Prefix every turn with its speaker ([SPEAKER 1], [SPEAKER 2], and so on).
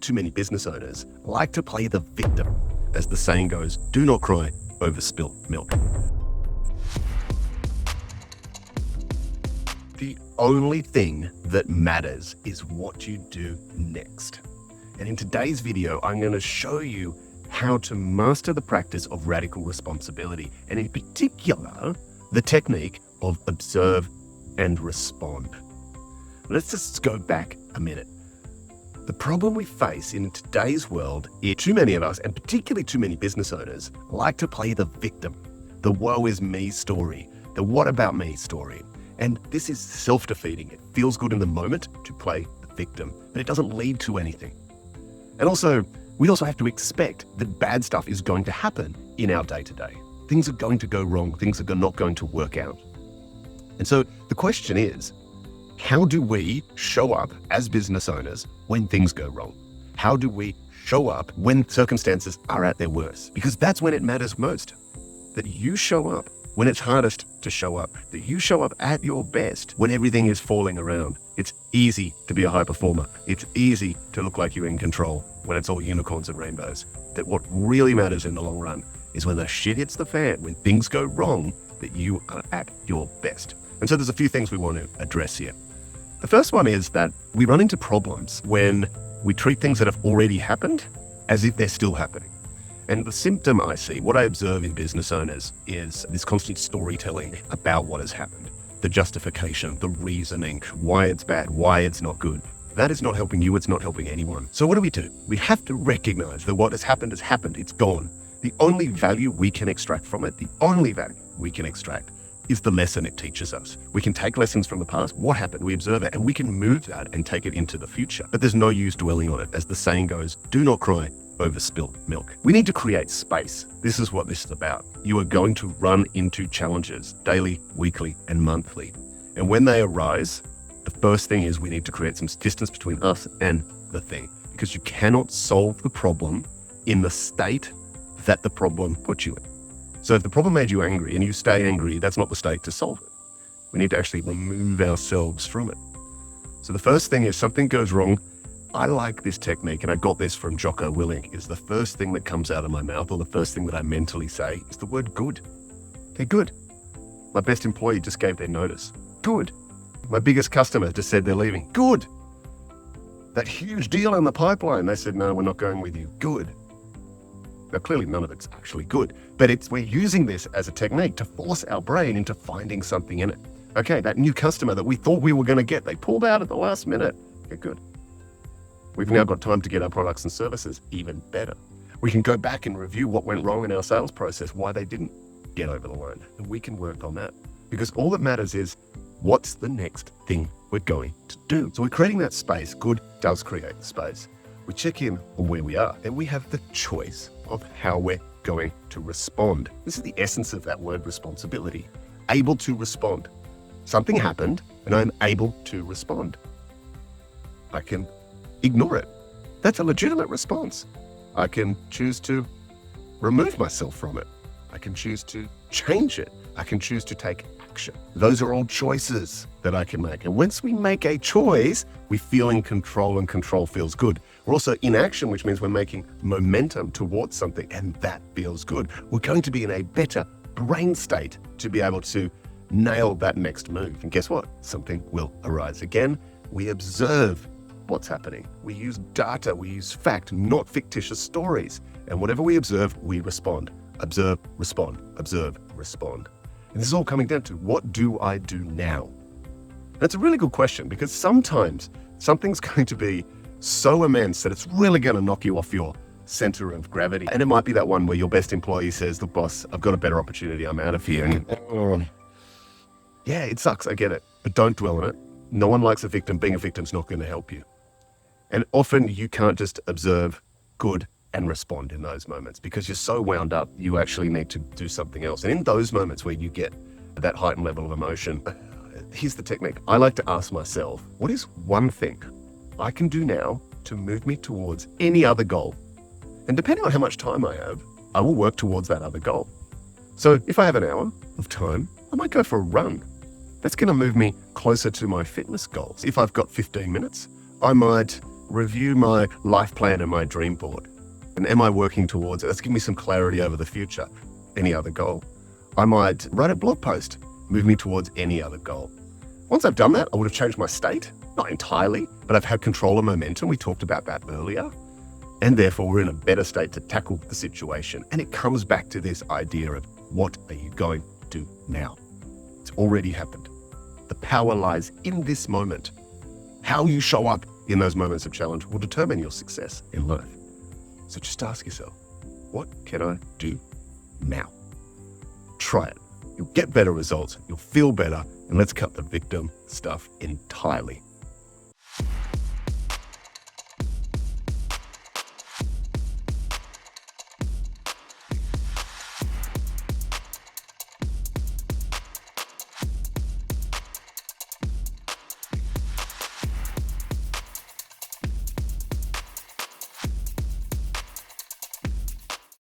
[SPEAKER 1] Too many business owners like to play the victim. As the saying goes, do not cry over spilt milk. The only thing that matters is what you do next. And in today's video, I'm going to show you how to master the practice of radical responsibility, and in particular, the technique of observe and respond. Let's just go back a minute. The problem we face in today's world is too many of us, and particularly too many business owners, like to play the victim, the woe is me story, the what about me story. And this is self-defeating. It feels good in the moment to play the victim, but it doesn't lead to anything. And also, we also have to expect that bad stuff is going to happen in our day-to-day. Things are going to go wrong. Things are not going to work out. And so the question is, how do we show up as business owners when things go wrong? How do we show up when circumstances are at their worst? Because that's when it matters most, that you show up when it's hardest to show up, that you show up at your best when everything is falling around. It's easy to be a high performer. It's easy to look like you're in control when it's all unicorns and rainbows. That what really matters in the long run is when the shit hits the fan, when things go wrong, that you are at your best. And so there's a few things we want to address here. The first one is that we run into problems when we treat things that have already happened as if they're still happening. And the symptom I see, what I observe in business owners, is this constant storytelling about what has happened. The justification, the reasoning, why it's bad, why it's not good. That is not helping you, it's not helping anyone. So what do? We have to recognize that what has happened, it's gone. The only value we can extract from it, is the lesson it teaches us. We can take lessons from the past, what happened, we observe it, and we can move that and take it into the future. But there's no use dwelling on it. As the saying goes, do not cry over spilt milk. We need to create space. This is what this is about. You are going to run into challenges daily, weekly, and monthly. And when they arise, the first thing is we need to create some distance between us and the thing, because you cannot solve the problem in the state that the problem put you in. So if the problem made you angry and you stay angry, that's not the state to solve it. We need to actually remove ourselves from it. So the first thing is something goes wrong. I like this technique, and I got this from Jocko Willink, is the first thing that comes out of my mouth, or the first thing that I mentally say, is the word good. They're good. My best employee just gave their notice. Good. My biggest customer just said they're leaving. Good. That huge deal in the pipeline, they said, no, we're not going with you. Good. Now, clearly none of it's actually good, but we're using this as a technique to force our brain into finding something in it. Okay, that new customer that we thought we were going to get, they pulled out at the last minute. Okay, good. We've now got time to get our products and services even better. We can go back and review what went wrong in our sales process, why they didn't get over the line, and we can work on that. Because all that matters is, what's the next thing we're going to do? So we're creating that space. Good does create the space. We check in on where we are, and we have the choice of how we're going to respond. This is the essence of that word responsibility. Able to respond. Something happened, and I'm able to respond. I can ignore it. That's a legitimate response. I can choose to remove myself from it. I can choose to change it. I can choose to take action. Those are all choices that I can make. And once we make a choice, we feel in control, and control feels good. We're also in action, which means we're making momentum towards something, and that feels good. We're going to be in a better brain state to be able to nail that next move. And guess what? Something will arise. Again, we observe what's happening. We use data, we use fact, not fictitious stories. And whatever we observe, we respond. Observe, respond, observe, respond. And this is all coming down to, what do I do now? That's a really good question, because sometimes something's going to be so immense that it's really going to knock you off your center of gravity. And it might be that one where your best employee says, look, boss, I've got a better opportunity. I'm out of here. And yeah, it sucks. I get it. But don't dwell on it. No one likes a victim. Being a victim's not going to help you. And often you can't just observe good and respond in those moments, because you're so wound up, you actually need to do something else. And in those moments where you get that heightened level of emotion, here's the technique. I like to ask myself, what is one thing I can do now to move me towards any other goal? And depending on how much time I have, I will work towards that other goal. So if I have an hour of time, I might go for a run. That's going to move me closer to my fitness goals. If I've got 15 minutes, I might review my life plan and my dream board. And am I working towards it? That's giving me some clarity over the future. Any other goal? I might write a blog post, move me towards any other goal. Once I've done that, I would have changed my state. Not entirely, but I've had control of momentum. We talked about that earlier. And therefore, we're in a better state to tackle the situation. And it comes back to this idea of what are you going to do now? It's already happened. The power lies in this moment. How you show up in those moments of challenge will determine your success in life. So just ask yourself, what can I do now? Try it. You'll get better results. You'll feel better. And let's cut the victim stuff entirely